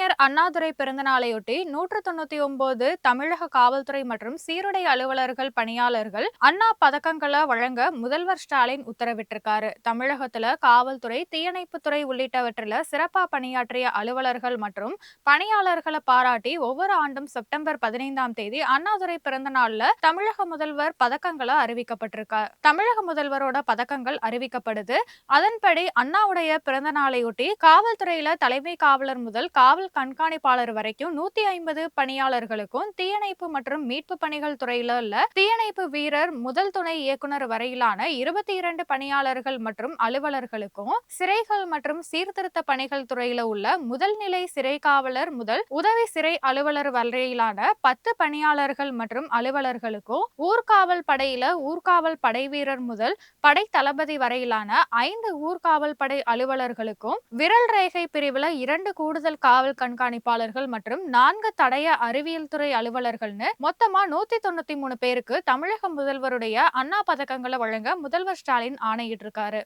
அறிஞர் அண்ணாதுரை பிறந்தநாளையொட்டி 199 தமிழக காவல்துறை மற்றும் சீருடை அலுவலர்கள் பணியாளர்கள் அண்ணா பதக்கங்களை வழங்க முதல்வர் ஸ்டாலின் உத்தரவிட்டிருக்காரு. தமிழகத்துல காவல்துறை, தீயணைப்புத்துறை உள்ளிட்டவற்றில சிறப்பா பணியாற்றிய அலுவலர்கள் மற்றும் பணியாளர்களை பாராட்டி ஒவ்வொரு ஆண்டும் செப்டம்பர் 15ஆம் தேதி அண்ணாதுரை பிறந்த நாள்ல தமிழக முதல்வர் பதக்கங்களை அறிவிக்கப்பட்டிருக்கார். தமிழக முதல்வரோட பதக்கங்கள் அறிவிக்கப்படுது. அதன்படி அண்ணாவுடைய பிறந்த நாளையொட்டி காவல்துறையில தலைமை காவலர் முதல் காவல் கண்காணிப்பாளர் வரைக்கும் 150 பணியாளர்களுக்கும், தீயணைப்பு மற்றும் மீட்பு பணிகள் துறையில உள்ள தீயணைப்பு வீரர் முதல் துணை இயக்குனர் வரையிலான 22 பணியாளர்கள் மற்றும் அலுவலர்களுக்கும், சிறைகள் மற்றும் சீர்திருத்த பணிகள் துறையில உள்ள முதல் நிலை சிறை காவலர் முதல் உதவி சிறை அலுவலர் வரையிலான 10 பணியாளர்கள் மற்றும் அலுவலர்களுக்கும், ஊர்காவல் படையில ஊர்காவல் படை வீரர் முதல் படை தளபதி வரையிலான 5 ஊர்காவல் படை அலுவலர்களுக்கும், விரல் ரேகை பிரிவுல 2 கூடுதல் காவல் கண்காணிப்பாளர்கள் மற்றும் 4 தடய அறிவியல் துறை அலுவலர்கள்னு மொத்தமா 193 பேருக்கு தமிழக முதல்வருடைய அண்ணா பதக்கங்களை வழங்க முதல்வர் ஸ்டாலின் ஆணையிட்டிருக்காரு.